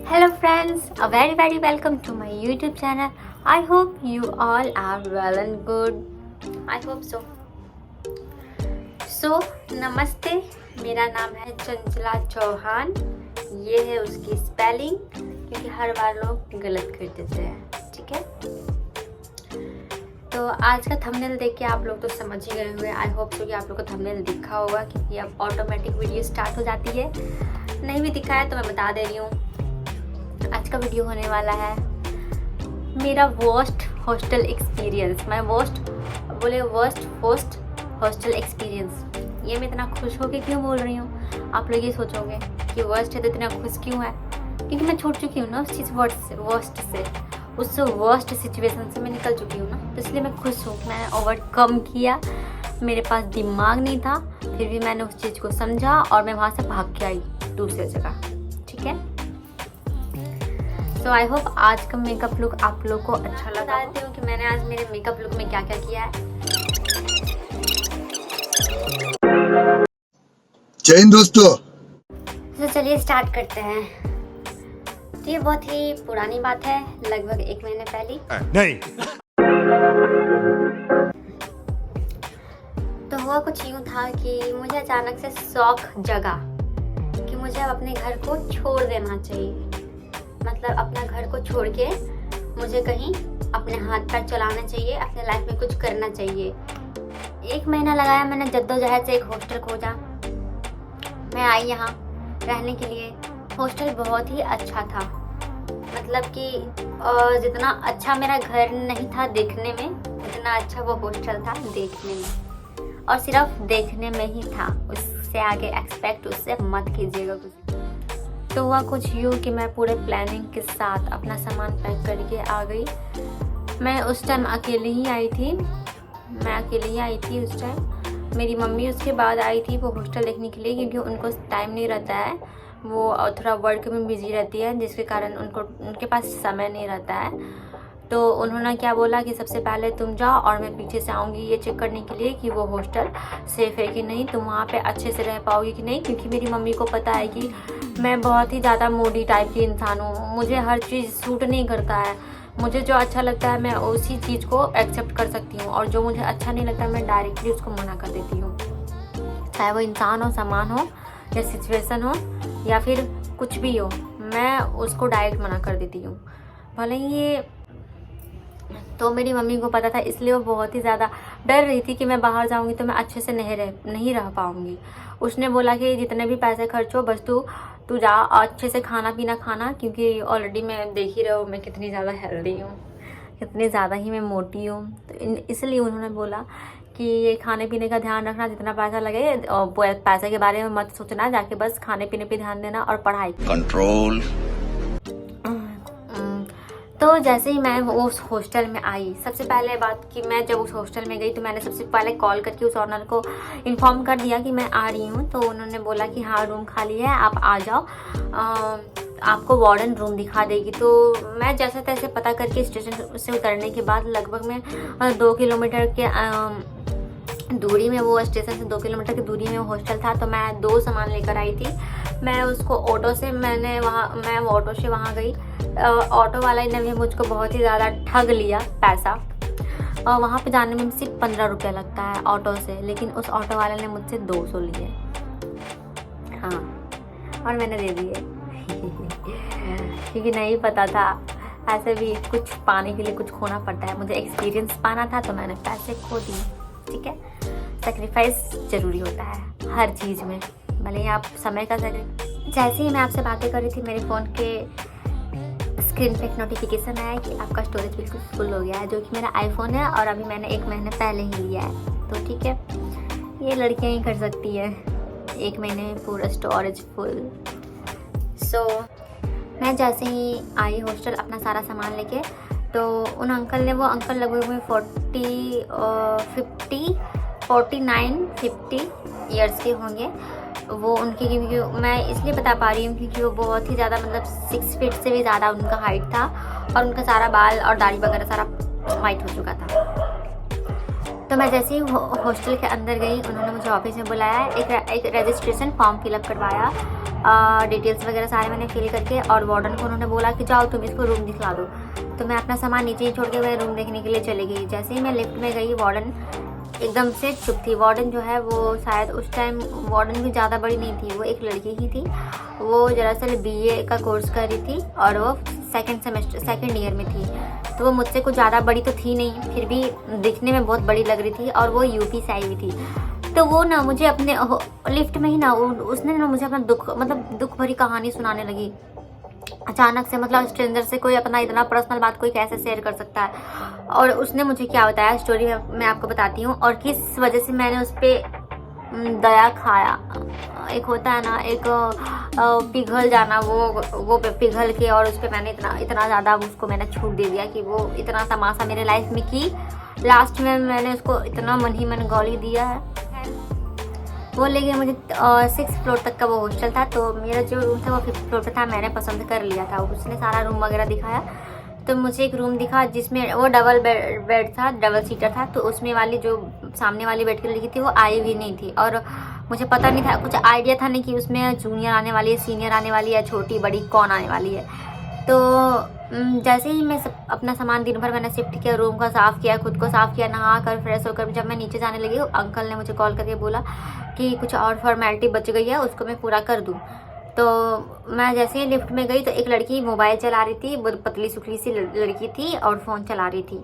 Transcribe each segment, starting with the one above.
Hello friends, a very welcome to my YouTube channel. I hope you all are well and good. I hope so. So नमस्ते, मेरा नाम है चंचला चौहान. ये है उसकी स्पेलिंग, क्योंकि हर बार लोग गलत कर देते हैं. ठीक है, तो आज का थंबनेल देख के आप लोग तो समझ ही गए हुए. आई होप सो कि आप लोग को थंबनेल दिखा होगा, क्योंकि अब ऑटोमेटिक वीडियो स्टार्ट हो जाती है. नहीं भी दिखा है तो मैं बता दे रही हूँ. आज का वीडियो होने वाला है मेरा वर्स्ट हॉस्टल एक्सपीरियंस. मैं वर्स्ट हॉस्टल एक्सपीरियंस. ये मैं इतना खुश होकर क्यों बोल रही हूँ, आप लोग ये सोचोगे कि वर्स्ट है तो इतना खुश क्यों है. क्योंकि मैं छूट चुकी हूँ ना उस चीज़ वर्स्ट से, उस वर्स्ट सिचुएशन से मैं निकल चुकी हूँ ना, तो इसलिए मैं खुश हूँ. मैंने ओवरकम किया. मेरे पास दिमाग नहीं था, फिर भी मैंने उस चीज़ को समझा और मैं वहाँ से भाग के आई दूसरी जगह. ठीक है, तो आई होप आज का मेकअप लुक आप लोग को अच्छा लगा. बताती हूँ कि मैंने आज मेरे मेकअप लुक में क्या क्या किया है. जय हिंद दोस्तों. तो चलिए स्टार्ट करते हैं. तो ये बहुत ही पुरानी बात है, लगभग 1 महीने पहले. नहीं. तो हुआ कुछ यूँ था कि मुझे अचानक से शौक जगा कि मुझे अब अपने घर को छोड़ देना चाहिए. मतलब अपना घर को छोड़ के मुझे कहीं अपने हाथ पैर चलाना चाहिए, अपने लाइफ में कुछ करना चाहिए. 1 महीना लगाया मैंने जद्दोजहद से एक हॉस्टल खोजा. मैं आई यहाँ रहने के लिए. हॉस्टल बहुत ही अच्छा था. मतलब कि जितना अच्छा मेरा घर नहीं था देखने में, उतना अच्छा वो हॉस्टल था देखने में. और सिर्फ देखने में ही था, उससे आगे एक्सपेक्ट उससे मत कीजिएगा कुछ. तो हुआ कुछ यूँ कि मैं पूरे प्लानिंग के साथ अपना सामान पैक करके आ गई. मैं उस टाइम अकेले ही आई थी उस टाइम. मेरी मम्मी उसके बाद आई थी वो हॉस्टल देखने के लिए, क्योंकि उनको टाइम नहीं रहता है. वो थोड़ा वर्क में बिजी रहती है, जिसके कारण उनके पास समय नहीं रहता है. तो उन्होंने क्या बोला कि सबसे पहले तुम जाओ और मैं पीछे से आऊँगी ये चेक करने के लिए कि वो हॉस्टल सेफ़ है कि नहीं, तुम वहाँ पे अच्छे से रह पाओगी कि नहीं. क्योंकि मेरी मम्मी को पता है कि मैं बहुत ही ज़्यादा मूडी टाइप की इंसान हूँ. मुझे हर चीज़ सूट नहीं करता है. मुझे जो अच्छा लगता है मैं उसी चीज़ को एक्सेप्ट कर सकती हूँ, और जो मुझे अच्छा नहीं लगता मैं डायरेक्टली उसको मना कर देती हूँ. चाहे वो इंसान हो, सामान हो, या सिचुएशन हो, या फिर कुछ भी हो, मैं उसको डायरेक्ट मना कर देती हूँ. भले ही ये तो मेरी मम्मी को पता था, इसलिए वो बहुत ही ज़्यादा डर रही थी कि मैं बाहर जाऊँगी तो मैं अच्छे से नहीं रह पाऊँगी. उसने बोला कि जितने भी पैसे खर्च हो बस तू जा अच्छे से खाना पीना खाना, क्योंकि ऑलरेडी मैं देख ही रहा हूँ मैं कितनी ज़्यादा हेल्दी हूँ, कितनी ज़्यादा ही मैं मोटी हूँ. तो इसलिए उन्होंने बोला कि ये खाने पीने का ध्यान रखना, जितना पैसा लगे और पैसे के बारे में मत सोचना, जाके बस खाने पीने पे ध्यान देना और पढ़ाई कंट्रोल. तो जैसे ही मैं उस हॉस्टल में आई, सबसे पहले बात कि मैं जब उस हॉस्टल में गई तो मैंने सबसे पहले कॉल करके उस ऑनर को इन्फॉर्म कर दिया कि मैं आ रही हूँ. तो उन्होंने बोला कि हाँ रूम खाली है, आप आ जाओ, आपको वार्डन रूम दिखा देगी. तो मैं जैसे तैसे पता करके स्टेशन से उतरने के बाद लगभग मैं 2 किलोमीटर के दूरी में, वो स्टेशन से 2 किलोमीटर की दूरी में वो हॉस्टल था. तो मैं 2 सामान लेकर आई थी. मैं उसको ऑटो से मैं ऑटो से वहाँ गई. ऑटो वाला ने भी मुझको बहुत ही ज़्यादा ठग लिया पैसा. और वहाँ पे जाने में सिर्फ 15 रुपया लगता है ऑटो से, लेकिन उस ऑटो वाले ने मुझसे 200 लिए. हाँ, और मैंने दे दिए क्योंकि नहीं पता था, ऐसे भी कुछ पाने के लिए कुछ खोना पड़ता है. मुझे एक्सपीरियंस पाना था तो मैंने पैसे खो दिए. ठीक है, सेक्रीफाइस ज़रूरी होता है हर चीज़ में, भले ही आप समय का जैसे ही मैं आपसे बातें कर रही थी, मेरे फ़ोन के स्क्रीन पे एक नोटिफिकेशन आया कि आपका स्टोरेज बिल्कुल फुल हो गया है, जो कि मेरा आईफोन है और अभी मैंने 1 महीने पहले ही लिया है. तो ठीक है, ये लड़कियां ही कर सकती है 1 महीने में पूरा स्टोरेज फुल. सो मैं जैसे ही आई हॉस्टल अपना सारा सामान लेके, तो उन अंकल ने, वो अंकल लगभग में 49-50 ईयर्स के होंगे वो. उनकी, क्योंकि मैं इसलिए बता पा रही हूँ क्योंकि वो बहुत ही ज़्यादा, मतलब 6 फीट से भी ज़्यादा उनका हाइट था, और उनका सारा बाल और दाढ़ी वगैरह सारा वाइट हो चुका था. तो मैं जैसे ही हॉस्टल के अंदर गई, उन्होंने मुझे ऑफिस में बुलाया, एक रजिस्ट्रेशन फॉर्म फिलअप करवाया, डिटेल्स वगैरह सारे मैंने फिल करके, और वार्डन को उन्होंने बोला कि जाओ तुम इसको रूम दिखला दो। तो मैं अपना सामान नीचे ही छोड़ के मैं रूम देखने के लिए चली गई। जैसे ही मैं लिफ्ट में गई, वार्डन एकदम से चुप थी। वार्डन जो है वो शायद उस टाइम वार्डन भी ज़्यादा बड़ी नहीं थी, वो एक लड़की ही थी। वो दरअसल BA का कोर्स कर रही थी और वो सेकेंड ईयर में थी। तो वो मुझसे कुछ ज़्यादा बड़ी तो थी नहीं, फिर भी दिखने में बहुत बड़ी लग रही थी, और वो यूपी से आई हुई थी। तो वो ना मुझे अपने लिफ्ट में ही ना उसने ना मुझे अपना दुख भरी कहानी सुनाने लगी अचानक से। मतलब स्ट्रेंजर से कोई अपना इतना पर्सनल बात कोई कैसे शेयर कर सकता है। और उसने मुझे क्या बताया, स्टोरी मैं आपको बताती हूँ, और किस वजह से मैंने उस पर दया खाया। एक होता है ना, एक पिघल जाना, वो पिघल के, और उस पर मैंने इतना ज़्यादा उसको मैंने छूट दे दिया कि वो इतना तमाशा मेरे लाइफ में की। लास्ट में मैंने उसको इतना मन ही मन गाली दिया है। वो ले गए मुझे 6th फ्लोर तक का वो हॉस्टल था। तो मेरा जो रूम था वो 5th फ्लोर पे था, मैंने पसंद कर लिया था। उसने सारा रूम वगैरह दिखाया। तो मुझे एक रूम दिखा जिसमें वो डबल बेड था, डबल सीटर था। तो उसमें वाली जो सामने वाली बेड की लड़की थी वो आई भी नहीं थी, और मुझे पता नहीं था, कुछ आइडिया था नहीं कि उसमें जूनियर आने वाली है, सीनियर आने वाली है, छोटी बड़ी कौन आने वाली है। तो जैसे ही मैं अपना सामान दिन भर मैंने शिफ्ट किया, रूम को साफ़ किया, खुद को साफ़ किया, नहा कर फ्रेश होकर जब मैं नीचे जाने लगी, अंकल ने मुझे कॉल करके बोला कि कुछ और फॉर्मेलिटी बच गई है, उसको मैं पूरा कर दूँ। तो मैं जैसे ही लिफ्ट में गई तो एक लड़की मोबाइल चला रही थी, बहुत पतली सुखली सी लड़की थी और फ़ोन चला रही थी।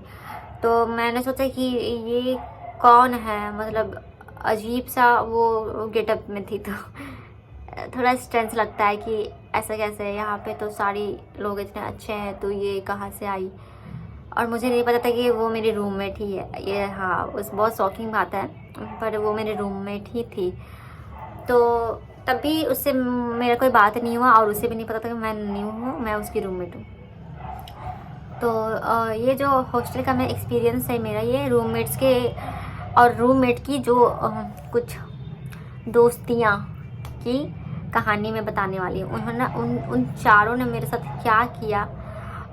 तो मैंने सोचा कि ये कौन है, मतलब अजीब सा वो गेटअप में थी। तो थोड़ा स्ट्रेंस लगता है कि ऐसा कैसे, यहाँ पे तो सारी लोग इतने अच्छे हैं, तो ये कहाँ से आई। और मुझे नहीं पता था कि वो मेरी रूममेट ही है। ये हाँ, उस बहुत शॉकिंग बात है, पर वो मेरी रूममेट ही थी। तो तभी उससे मेरा कोई बात नहीं हुआ, और उसे भी नहीं पता था कि मैं न्यू हूँ, मैं उसकी रूममेट हूँ। तो ये जो हॉस्टल का मैं एक्सपीरियंस है मेरा, ये रूममेट्स के और रूममेट की जो कुछ दोस्तियाँ की कहानी में बताने वाली हूँ। उन्होंने उन चारों ने मेरे साथ क्या किया,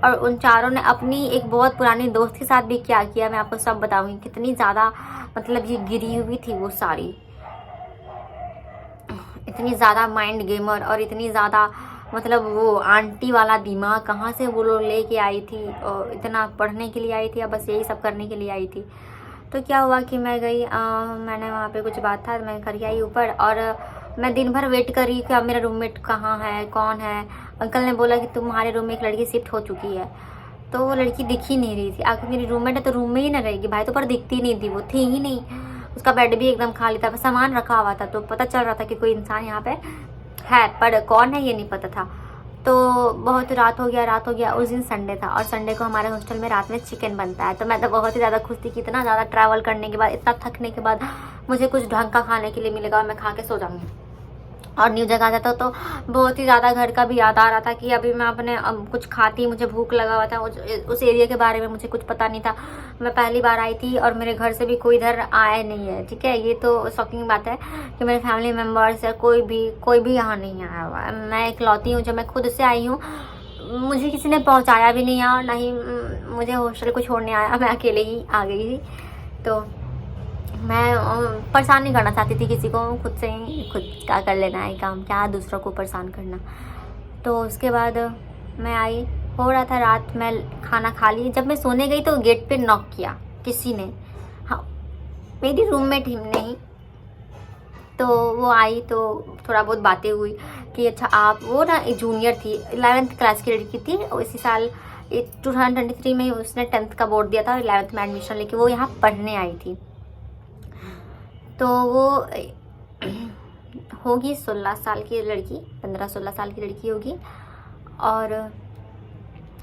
और उन चारों ने अपनी एक बहुत पुरानी दोस्त के साथ भी क्या किया, मैं आपको सब बताऊंगी। कितनी ज़्यादा मतलब ये गिरी हुई थी वो सारी, इतनी ज़्यादा माइंड गेमर, और इतनी ज़्यादा मतलब वो आंटी वाला दिमाग कहाँ से वो लोग लेके आई थी, और इतना पढ़ने के लिए आई थी या बस यही सब करने के लिए आई थी। तो क्या हुआ कि मैं गई, मैंने वहाँ पे कुछ बात था, मैं करके आई ऊपर, और मैं दिन भर वेट करी कि अब मेरा रूममेट कहाँ है, कौन है। अंकल ने बोला कि तुम्हारे रूम में एक लड़की शिफ्ट हो चुकी है। तो वो लड़की दिख ही नहीं रही थी। आखिर मेरी रूममेट है तो रूम में ही ना रहेगी भाई, तो पर दिखती नहीं थी, वो थी ही नहीं। उसका बेड भी एकदम खाली था, सामान रखा हुआ था, तो पता चल रहा था कि कोई इंसान यहाँ पे है, पर कौन है ये नहीं पता था। तो बहुत रात हो गया। उस दिन संडे था, और संडे को हमारे हॉस्टल में रात में चिकन बनता है। तो मैं तो बहुत ही ज़्यादा खुश थी कि इतना ज़्यादा ट्रैवल करने के बाद, इतना थकने के बाद मुझे कुछ ढंग का खाने के लिए मिलेगा, और मैं खा के सो जाऊँगी। और न्यू जगह जाता तो बहुत ही ज़्यादा घर का भी याद आ रहा था कि अभी मैं अपने कुछ खाती, मुझे भूख लगा हुआ था। उस एरिया के बारे में मुझे कुछ पता नहीं था, मैं पहली बार आई थी, और मेरे घर से भी कोई इधर आया नहीं है। ठीक है, ये तो शॉकिंग बात है कि मेरे फैमिली मेम्बर्स या कोई भी यहाँ नहीं आया हुआ है। मैं इकलौती हूँ, जब मैं खुद से आई हूँ, मुझे किसी ने पहुँचाया भी नहीं, और ना ही मुझे हॉस्टल को छोड़ने आया, मैं अकेले ही आ गई थी। तो मैं परेशान नहीं करना चाहती थी किसी को, खुद से ही खुद क्या कर लेना है काम, क्या दूसरों को परेशान करना। तो उसके बाद मैं आई, हो रहा था रात, मैं खाना खा ली। जब मैं सोने गई तो गेट पे नॉक किया किसी ने, हाँ मेरी रूममेट ही नहीं। तो वो आई, तो थोड़ा बहुत बातें हुई कि अच्छा आप, वो ना एक जूनियर थी, 11th क्लास की लड़की थी। इसी साल 2023 में उसने 10th का बोर्ड दिया था, और 11th में एडमिशन लेके वो यहाँ पढ़ने आई थी। तो वो होगी 16 साल की लड़की, 15-16 साल की लड़की होगी। और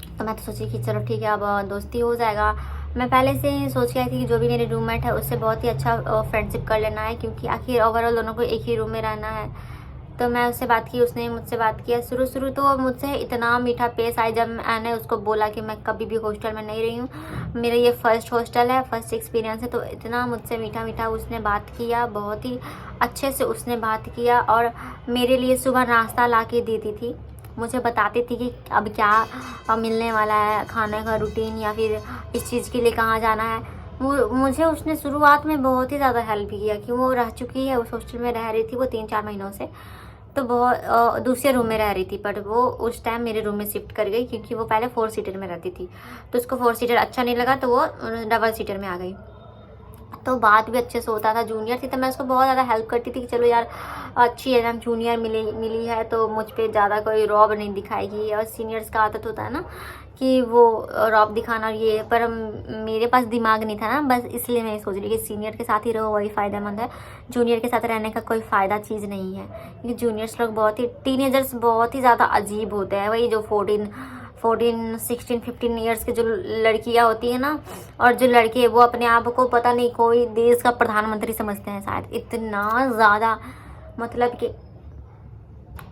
तो मैं तो सोची कि चलो ठीक है, अब दोस्ती हो जाएगा। मैं पहले से ही सोच के आई थी कि जो भी मेरी रूममेट है उससे बहुत ही अच्छा फ्रेंडशिप कर लेना है, क्योंकि आखिर ओवरऑल दोनों को एक ही रूम में रहना है। तो मैं उससे बात की, उसने मुझसे बात किया। शुरू तो मुझसे इतना मीठा पेश आया जब मैंने उसको बोला कि मैं कभी भी हॉस्टल में नहीं रही हूँ, मेरा ये फर्स्ट हॉस्टल है, फर्स्ट एक्सपीरियंस है। तो इतना मुझसे मीठा उसने बात किया, बहुत ही अच्छे से उसने बात किया, और मेरे लिए सुबह नाश्ता ला के देती थी, मुझे बताती थी कि अब क्या मिलने वाला है, खाने का रूटीन, या फिर इस चीज़ के लिए कहाँ जाना है। मुझे उसने शुरुआत में बहुत ही ज़्यादा हेल्प किया कि वो रह चुकी है, उस हॉस्टल में रह रही थी वो 3-4 महीनों से, तो बहुत दूसरे रूम में रह रही थी, पर वो उस टाइम मेरे रूम में शिफ्ट कर गई क्योंकि वो पहले 4 सीटर में रहती थी, तो उसको 4 सीटर अच्छा नहीं लगा तो वो डबल सीटर में आ गई। तो बात भी अच्छे से होता था, जूनियर थी तो मैं उसको बहुत ज़्यादा हेल्प करती थी कि चलो यार अच्छी है ना, जूनियर मिली है तो मुझ पर ज़्यादा कोई रौब नहीं दिखाएगी, और सीनियर्स का आदत होता है ना कि वो रौब दिखाना ये, पर मेरे पास दिमाग नहीं था ना, बस इसलिए मैं सोच रही कि सीनियर के साथ ही रहो वही फ़ायदेमंद है, जूनियर के साथ रहने का कोई फ़ायदा चीज़ नहीं है, क्योंकि जूनियर्स लोग बहुत ही, टीनेजर्स बहुत ही ज़्यादा अजीब होते हैं, वही जो 14, 16, 15 ईयर्स की जो लड़कियां होती है ना, और जो लड़के वो अपने आप को पता नहीं कोई देश का प्रधानमंत्री समझते हैं शायद, इतना ज़्यादा मतलब कि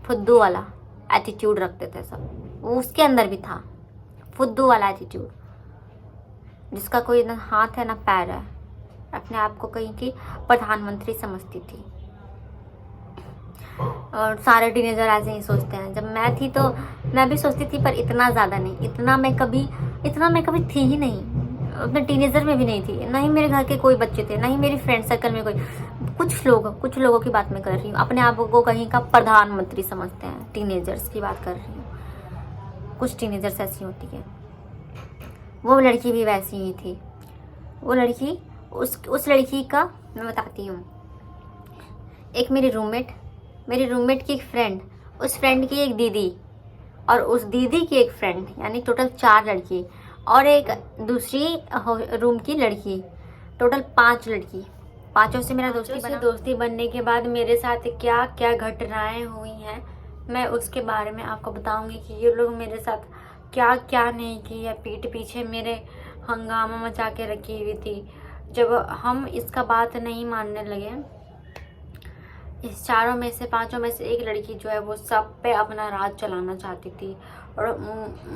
फुद्दू वाला एटीट्यूड रखते थे सब, वो उसके अंदर भी था फुद्दू वाला एटीट्यूड, जिसका कोई ना हाथ है ना पैर है, अपने आप को कहीं की प्रधानमंत्री समझती थी। और सारे टीनेजर ऐसे ही सोचते हैं। जब मैं थी तो मैं भी सोचती थी, पर इतना ज़्यादा नहीं, इतना मैं कभी थी ही नहीं, अपने टीनेजर में भी नहीं थी, ना ही मेरे घर के कोई बच्चे थे, ना ही मेरी फ्रेंड सर्कल में कोई, कुछ लोगों की बात मैं कर रही हूँ, अपने आप को कहीं का प्रधानमंत्री समझते हैं, टीनेजर्स की बात कर रही हूँ, कुछ टीनेजर्स ऐसी होती है। वो लड़की भी वैसी ही थी, वो लड़की उस लड़की का मैं बताती हूँ। एक मेरी रूममेट की एक फ्रेंड, उस फ्रेंड की एक दीदी, और उस दीदी की एक फ्रेंड, यानी टोटल 4 लड़की, और एक दूसरी रूम की लड़की, टोटल 5 लड़की। 5 से मेरा दोस्ती बनने के बाद मेरे साथ क्या क्या घटनाएं हुई हैं, मैं उसके बारे में आपको बताऊंगी कि ये लोग मेरे साथ क्या क्या नहीं की है, पीठ पीछे मेरे हंगामा मचा के रखी हुई थी। जब हम इसका बात नहीं मानने लगे, इस 4 में से 5 में से एक लड़की जो है वो सब पे अपना राज चलाना चाहती थी, और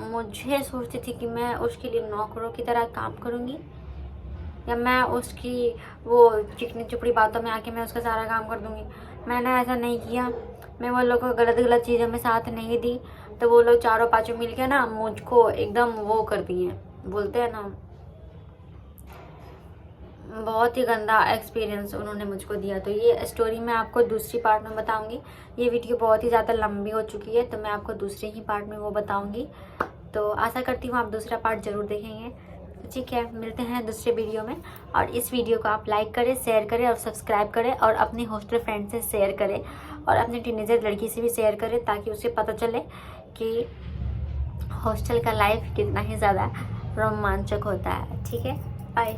मुझे सोचती थी कि मैं उसके लिए नौकरों की तरह काम करूँगी, या मैं उसकी वो चिकनी चुपड़ी बातों में आके मैं उसका सारा काम कर दूँगी। मैंने ऐसा नहीं किया, मैं वो लोग को गलत चीज़ों में साथ नहीं दी, तो वो लोग 4-5 मिल के ना मुझको एकदम वो कर दिए, बोलते हैं ना, बहुत ही गंदा एक्सपीरियंस उन्होंने मुझको दिया। तो ये स्टोरी मैं आपको दूसरी पार्ट में बताऊंगी, ये वीडियो बहुत ही ज़्यादा लंबी हो चुकी है, तो मैं आपको दूसरे ही पार्ट में वो बताऊंगी। तो आशा करती हूँ आप दूसरा पार्ट ज़रूर देखेंगे। ठीक है, मिलते हैं दूसरे वीडियो में, और इस वीडियो को आप लाइक करें, शेयर करें और सब्सक्राइब करें, और अपने हॉस्टल फ्रेंड से शेयर करें, और अपने टीनेजर लड़की से भी शेयर करें, ताकि उसे पता चले कि हॉस्टल का लाइफ कितना ही ज़्यादा रोमांचक होता है। ठीक है, बाय।